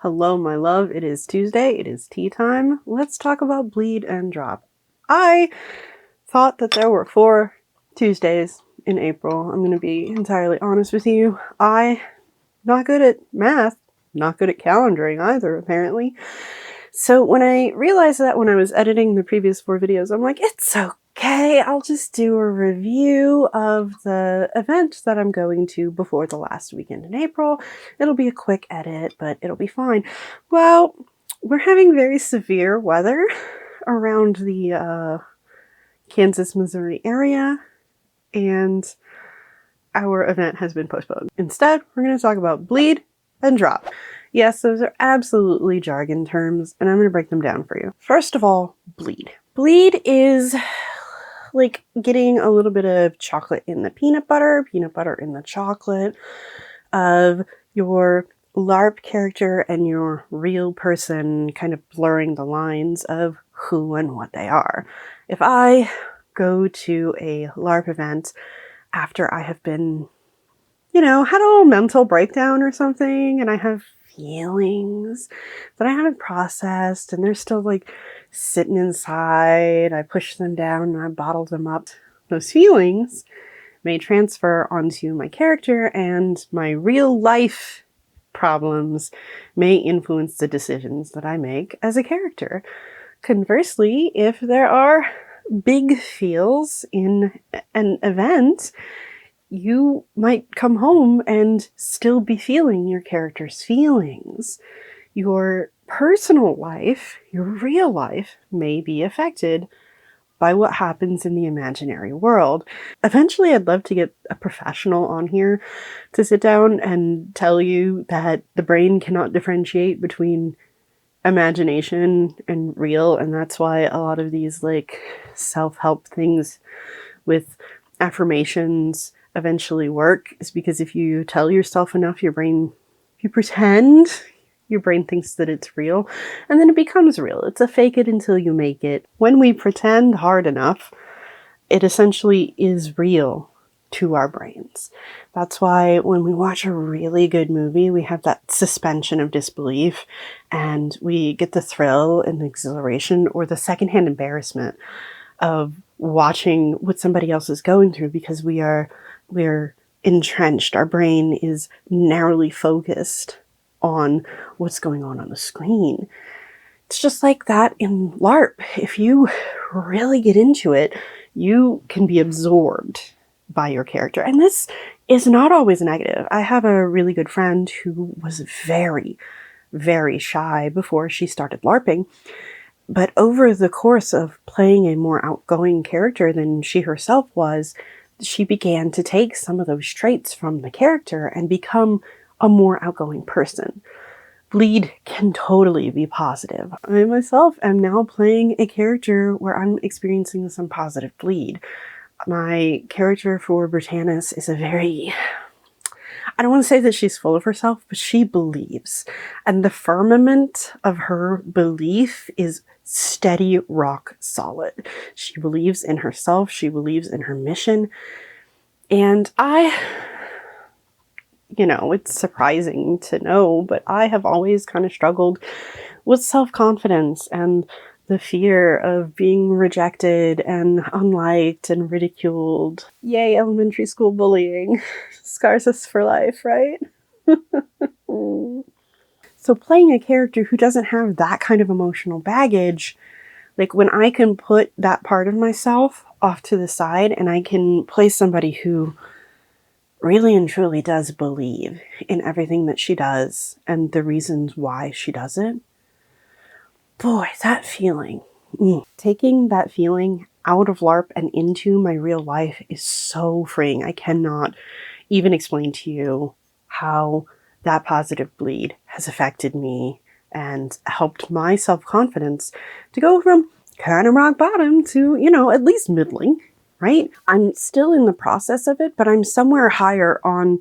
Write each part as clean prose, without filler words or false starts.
Hello, my love. It is Tuesday. It is tea time. Let's talk about bleed and drop. I thought that there were 4 Tuesdays in April. I'm going to be entirely honest with you. Not good at math, not good at calendaring either, apparently. So when I realized that when I was editing the previous 4 videos, I'm like, it's okay. I'll just do a review of the event that I'm going to before the last weekend in April. It'll be a quick edit, but it'll be fine. Well, we're having very severe weather around the Kansas, Missouri area, and our event has been postponed. Instead, we're going to talk about bleed and drop. Yes, those are absolutely jargon terms, and I'm going to break them down for you. First of all, bleed. Bleed is like getting a little bit of chocolate in the peanut butter in the chocolate of your LARP character and your real person, kind of blurring the lines of who and what they are. If I go to a LARP event after I have been, had a little mental breakdown or something, and I have feelings that I haven't processed and they're still like sitting inside, I push them down and I bottle them up. Those feelings may transfer onto my character, and my real life problems may influence the decisions that I make as a character. Conversely, if there are big feels in an event, you might come home and still be feeling your character's feelings. Your personal life, your real life, may be affected by what happens in the imaginary world. Eventually, I'd love to get a professional on here to sit down and tell you that the brain cannot differentiate between imagination and real, and that's why a lot of these like self-help things with affirmations eventually work, is because if you tell yourself enough, your brain, if you pretend, your brain thinks that it's real, and then it becomes real. It's a fake it until you make it. When we pretend hard enough, it essentially is real to our brains. That's why when we watch a really good movie, we have that suspension of disbelief, and we get the thrill and the exhilaration or the secondhand embarrassment of watching what somebody else is going through, because we're entrenched. Our brain is narrowly focused on what's going on the screen. It's just like that in LARP. If you really get into it, you can be absorbed by your character. And this is not always negative. I have a really good friend who was very, very shy before she started LARPing. But over the course of playing a more outgoing character than she herself was, she began to take some of those traits from the character and become a more outgoing person. Bleed can totally be positive. I myself am now playing a character where I'm experiencing some positive bleed. My character for Britannis is I don't want to say that she's full of herself, but she believes. And the firmament of her belief is steady, rock solid. She believes in herself. She believes in her mission. And it's surprising to know, but I have always kind of struggled with self-confidence and the fear of being rejected and unliked and ridiculed. Yay, elementary school bullying. Scars us for life, right? So playing a character who doesn't have that kind of emotional baggage, like when I can put that part of myself off to the side and I can play somebody who really and truly does believe in everything that she does and the reasons why she does it, boy, that feeling. Taking that feeling out of LARP and into my real life is so freeing. I cannot even explain to you how that positive bleed has affected me and helped my self-confidence to go from kind of rock bottom to, at least middling, right? I'm still in the process of it, but I'm somewhere higher on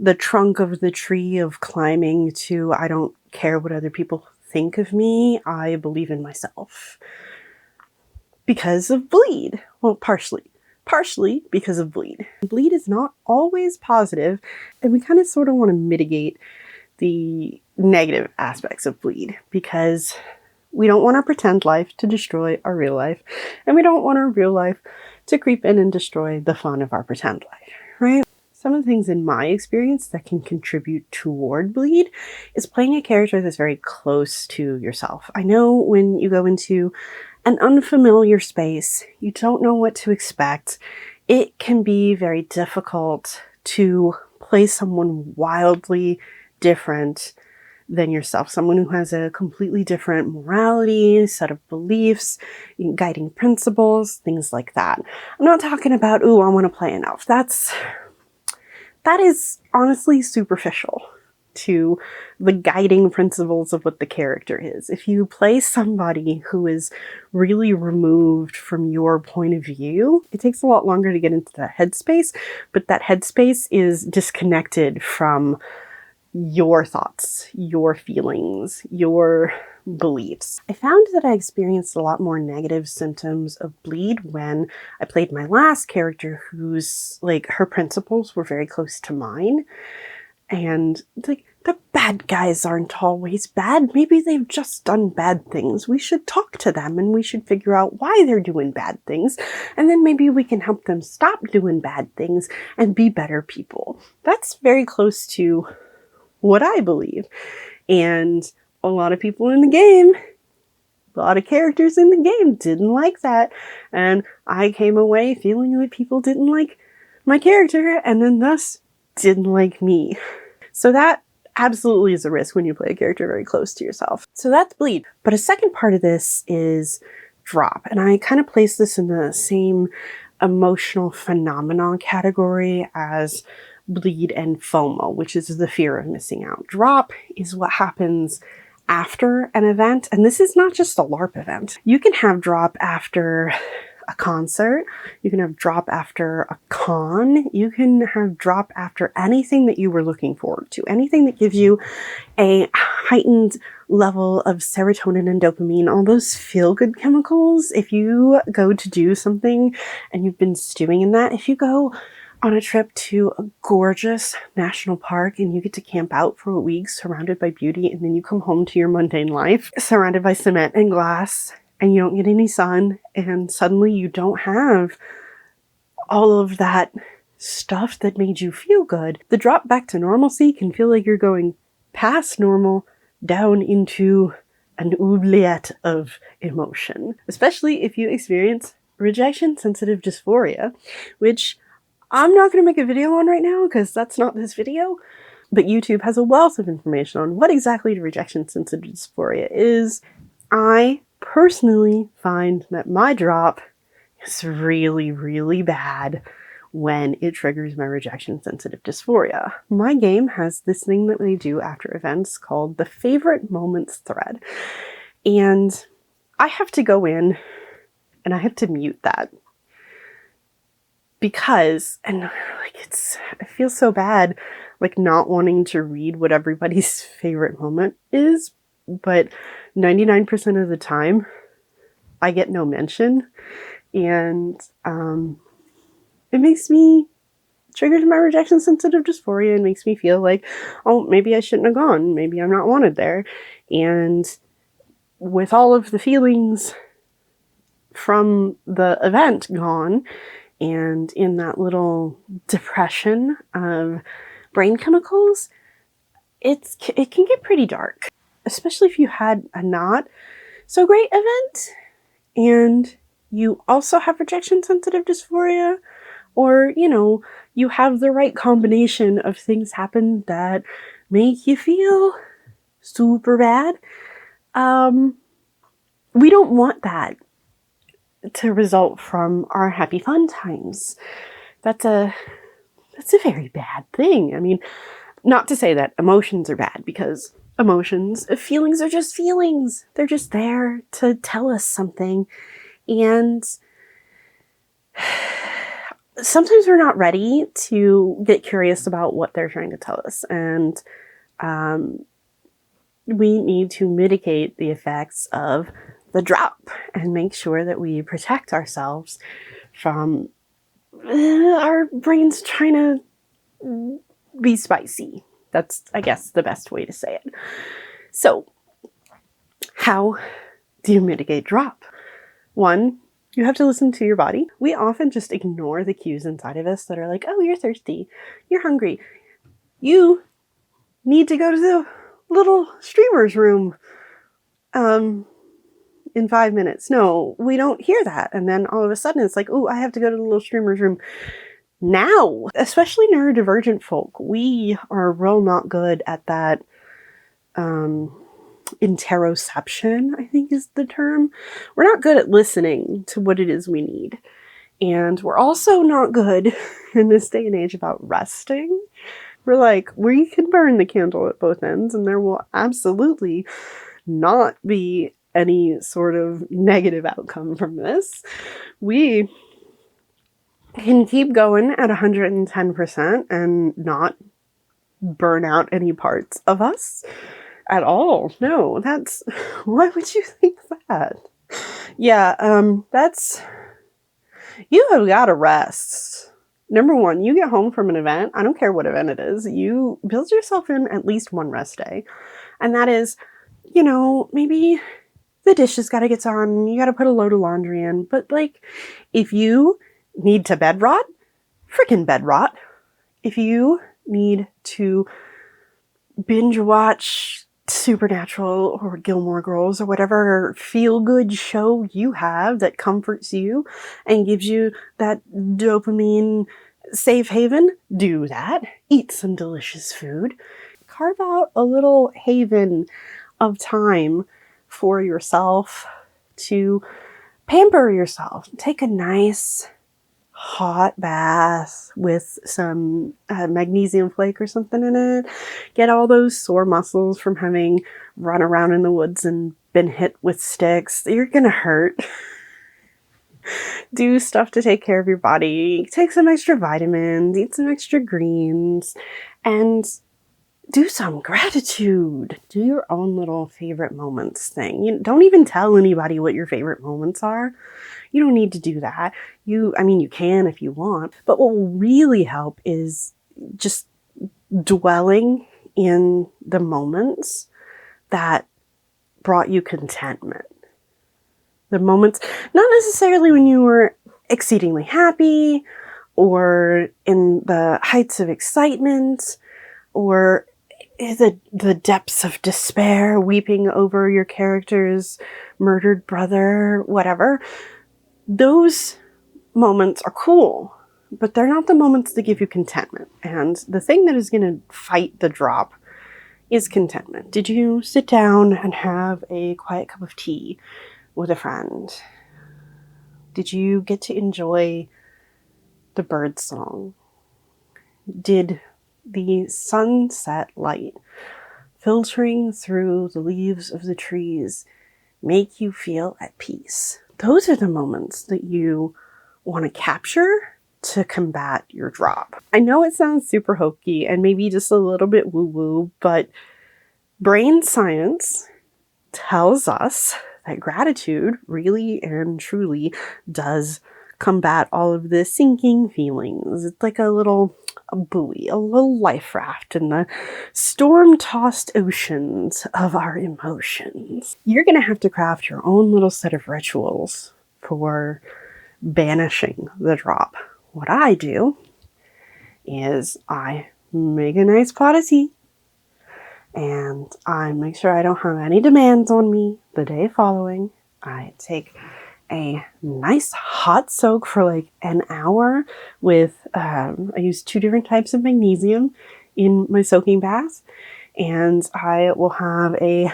the trunk of the tree of climbing to I don't care what other people think of me. I believe in myself. Because of bleed. Well, partially because of bleed. Bleed is not always positive, and we kind of sort of want to mitigate the negative aspects of bleed, because we don't want our pretend life to destroy our real life, and we don't want our real life to creep in and destroy the fun of our pretend life, right? Some of the things in my experience that can contribute toward bleed is playing a character that's very close to yourself. I know when you go into an unfamiliar space, you don't know what to expect. It can be very difficult to play someone wildly different than yourself, someone who has a completely different morality, set of beliefs, guiding principles, things like that. I'm not talking about, ooh, I want to play an elf. That is honestly superficial to the guiding principles of what the character is. If you play somebody who is really removed from your point of view, it takes a lot longer to get into that headspace, but that headspace is disconnected from your thoughts, your feelings, your beliefs. I found that I experienced a lot more negative symptoms of bleed when I played my last character whose, like, her principles were very close to mine. And like, the bad guys aren't always bad. Maybe they've just done bad things. We should talk to them and we should figure out why they're doing bad things. And then maybe we can help them stop doing bad things and be better people. That's very close to what I believe. And a lot of people in the game, a lot of characters in the game didn't like that. And I came away feeling like people didn't like my character and then thus didn't like me. So that absolutely is a risk when you play a character very close to yourself. So that's bleed. But a second part of this is drop. And I kind of place this in the same emotional phenomenon category as bleed and FOMO, which is the fear of missing out. Drop is what happens after an event. And this is not just a LARP event. You can have drop after a concert. You can have drop after a con. You can have drop after anything that you were looking forward to. Anything that gives you a heightened level of serotonin and dopamine, all those feel-good chemicals. If you go to do something and you've been stewing in that, if you go on a trip to a gorgeous national park and you get to camp out for a week surrounded by beauty, and then you come home to your mundane life surrounded by cement and glass, and you don't get any sun, and suddenly you don't have all of that stuff that made you feel good. The drop back to normalcy can feel like you're going past normal down into an oubliette of emotion, especially if you experience rejection-sensitive dysphoria, which I'm not going to make a video on right now because that's not this video, but YouTube has a wealth of information on what exactly rejection-sensitive dysphoria is. I personally find that my drop is really, really bad when it triggers my rejection-sensitive dysphoria. My game has this thing that they do after events called the favorite moments thread. And I have to go in and I have to mute that. Because, and like, I feel so bad, like, not wanting to read what everybody's favorite moment is, but 99% of the time, I get no mention, and it triggers my rejection-sensitive dysphoria and makes me feel like, oh, maybe I shouldn't have gone, maybe I'm not wanted there, and with all of the feelings from the event gone, and in that little depression of brain chemicals, it can get pretty dark, especially if you had a not so great event and you also have rejection-sensitive dysphoria, or, you know, you have the right combination of things happen that make you feel super bad. We don't want that to result from our happy fun times. That's a very bad thing. I mean, not to say that emotions are bad, because feelings are just feelings. They're just there to tell us something. And sometimes we're not ready to get curious about what they're trying to tell us. And we need to mitigate the effects of the drop and make sure that we protect ourselves from our brains trying to be spicy. That's, I guess, the best way to say it. So, how do you mitigate drop? One, you have to listen to your body. We often just ignore the cues inside of us that are like, oh, you're thirsty, you're hungry, you need to go to the little streamer's room in 5 minutes. No, we don't hear that. And then all of a sudden it's like, oh, I have to go to the little streamer's room now. Especially neurodivergent folk, we are real not good at that interoception, I think is the term. We're not good at listening to what it is we need. And we're also not good in this day and age about resting. We're like, we can burn the candle at both ends and there will absolutely not be any sort of negative outcome from this. We can keep going at 110% and not burn out any parts of us at all. No, that's, why would you think that? Yeah, you have got to rest. Number one, you get home from an event, I don't care what event it is, you build yourself in at least one rest day. And that is, you know, maybe the dishes got to get on, you got to put a load of laundry in, but like, if you need to bed rot, freaking bed rot. If you need to binge watch Supernatural or Gilmore Girls or whatever feel-good show you have that comforts you and gives you that dopamine safe haven, do that. Eat some delicious food. Carve out a little haven of time for yourself to pamper yourself. Take a nice hot bath with some magnesium flake or something in it. Get all those sore muscles from having run around in the woods and been hit with sticks. You're gonna hurt. Do stuff to take care of your body. Take some extra vitamins, eat some extra greens, and do some gratitude. Do your own little favorite moments thing. You don't even tell anybody what your favorite moments are. You don't need to do that. You can if you want, but what will really help is just dwelling in the moments that brought you contentment. The moments, not necessarily when you were exceedingly happy or in the heights of excitement or the depths of despair, weeping over your character's murdered brother, whatever. Those moments are cool, but they're not the moments that give you contentment. And the thing that is going to fight the drop is contentment. Did you sit down and have a quiet cup of tea with a friend? Did you get to enjoy the bird song? Did the sunset light filtering through the leaves of the trees make you feel at peace? Those are the moments that you want to capture to combat your drop. I know it sounds super hokey and maybe just a little bit woo-woo, but brain science tells us that gratitude really and truly does combat all of the sinking feelings. It's like a buoy, a little life raft in the storm-tossed oceans of our emotions. You're going to have to craft your own little set of rituals for banishing the drop. What I do is I make a nice pot of tea and I make sure I don't have any demands on me the day following. I take a nice hot soak for like an hour with, I use 2 different types of magnesium in my soaking bath, and I will have a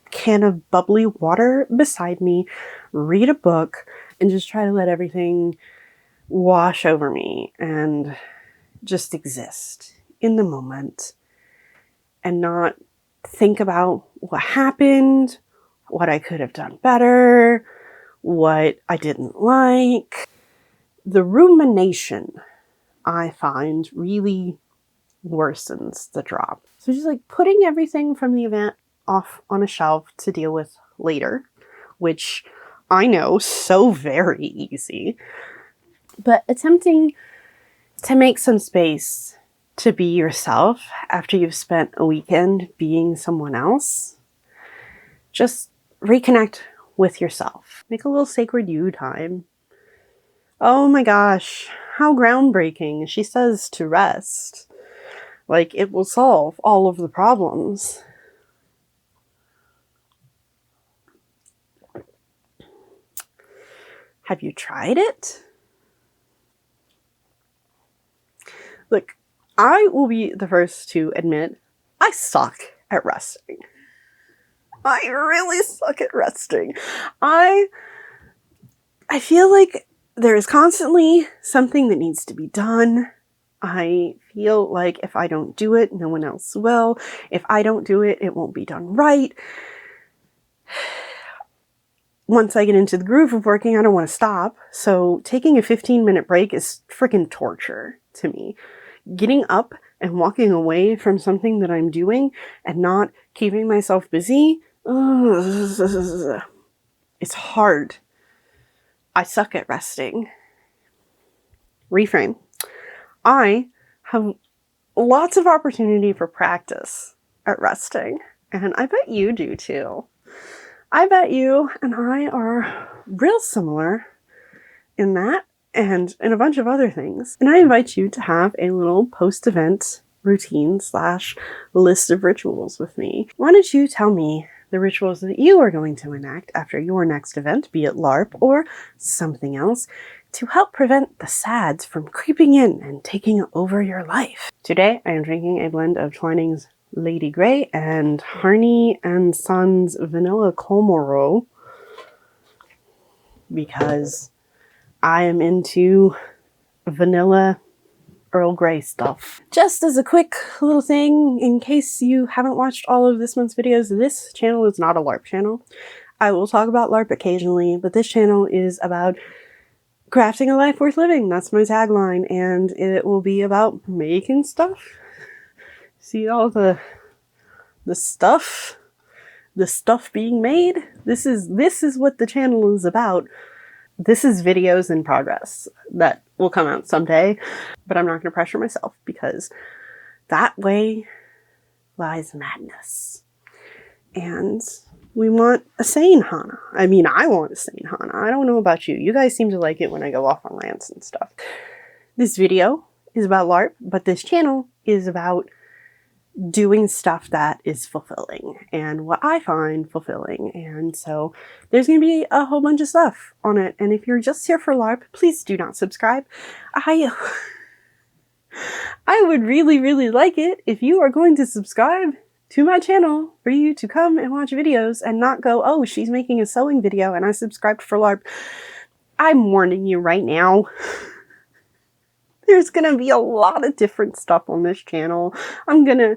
can of bubbly water beside me, read a book, and just try to let everything wash over me and just exist in the moment and not think about what happened, what I could have done better, what I didn't like. The rumination, I find, really worsens the drop. So just like putting everything from the event off on a shelf to deal with later, which I know so very easy, but attempting to make some space to be yourself after you've spent a weekend being someone else. Just reconnect with yourself. Make a little sacred you time. Oh my gosh, how groundbreaking. She says to rest. Like, it will solve all of the problems. Have you tried it? Look, I will be the first to admit, I suck at resting. I really suck at resting. I feel like there is constantly something that needs to be done. I feel like if I don't do it, no one else will. If I don't do it, it won't be done right. Once I get into the groove of working, I don't want to stop. So taking a 15-minute break is freaking torture to me. Getting up and walking away from something that I'm doing and not keeping myself busy, it's hard. I suck at resting. Reframe. I have lots of opportunity for practice at resting, and I bet you do too. I bet you and I are real similar in that and in a bunch of other things. And I invite you to have a little post-event routine / list of rituals with me. Why don't you tell me the rituals that you are going to enact after your next event, be it LARP or something else, to help prevent the SADs from creeping in and taking over your life. Today, I am drinking a blend of Twinings Lady Grey and Harney and Sons Vanilla Komoro because I am into vanilla Earl Grey stuff. Just as a quick little thing, in case you haven't watched all of this month's videos, this channel is not a LARP channel. I will talk about LARP occasionally, but this channel is about crafting a life worth living. That's my tagline, and it will be about making stuff. See all the stuff being made? This is what the channel is about. This is videos in progress that will come out someday, but I'm not going to pressure myself because that way lies madness. And we want a sane Hana. I mean, I want a sane Hana. I don't know about you. You guys seem to like it when I go off on rants and stuff. This video is about LARP, but this channel is about doing stuff that is fulfilling and what I find fulfilling. And so there's going to be a whole bunch of stuff on it. And if you're just here for LARP, please do not subscribe. I would really, really like it if you are going to subscribe to my channel for you to come and watch videos and not go, oh, she's making a sewing video and I subscribed for LARP. I'm warning you right now. There's gonna be a lot of different stuff on this channel. I'm gonna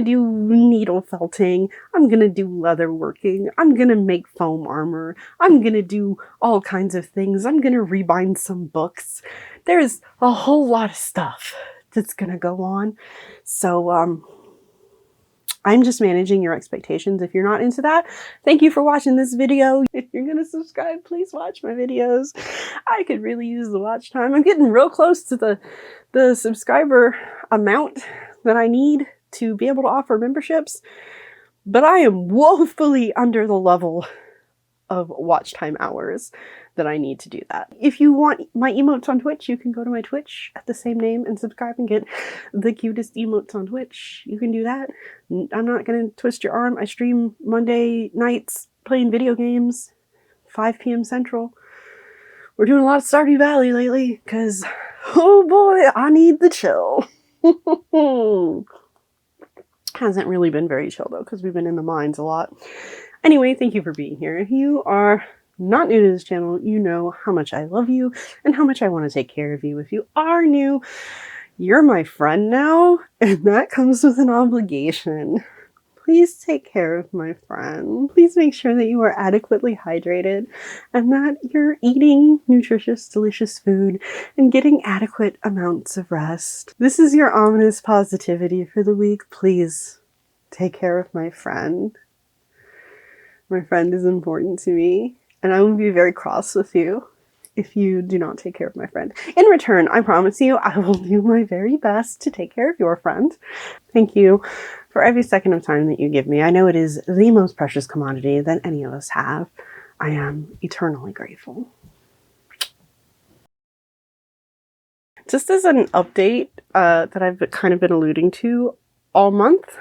do needle felting. I'm gonna do leather working. I'm gonna make foam armor. I'm gonna do all kinds of things. I'm gonna rebind some books. There's a whole lot of stuff that's gonna go on. So, I'm just managing your expectations. If you're not into that, thank you for watching this video. If you're gonna subscribe, please watch my videos. I could really use the watch time. I'm getting real close to the subscriber amount that I need to be able to offer memberships, but I am woefully under the level of watch time hours that I need to do that. If you want my emotes on Twitch, you can go to my Twitch at the same name and subscribe and get the cutest emotes on Twitch. You can do that. I'm not gonna twist your arm. I stream Monday nights playing video games, 5 p.m. Central. We're doing a lot of Stardew Valley lately, because, oh boy, I need the chill. Hasn't really been very chill though, because we've been in the mines a lot. Anyway, thank you for being here. If you are not new to this channel, you know how much I love you and how much I want to take care of you. If you are new, you're my friend now, and that comes with an obligation. Please take care of my friend. Please make sure that you are adequately hydrated and that you're eating nutritious, delicious food and getting adequate amounts of rest. This is your ominous positivity for the week. Please take care of my friend. My friend is important to me, and I will be very cross with you if you do not take care of my friend. In return, I promise you, I will do my very best to take care of your friend. Thank you for every second of time that you give me. I know it is the most precious commodity that any of us have. I am eternally grateful. Just as an update that I've kind of been alluding to all month,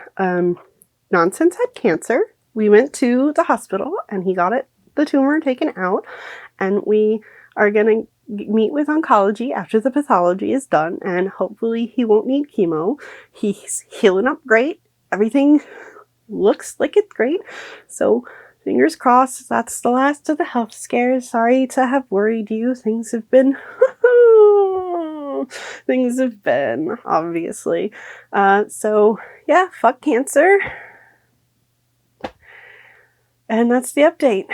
Nonsense had cancer. We went to the hospital and he got the tumor taken out, and we are going to meet with oncology after the pathology is done, and hopefully he won't need chemo. He's healing up great. Everything looks like it's great. So fingers crossed that's the last of the health scares. Sorry to have worried you. Things have been obviously. So yeah, fuck cancer. And that's the update.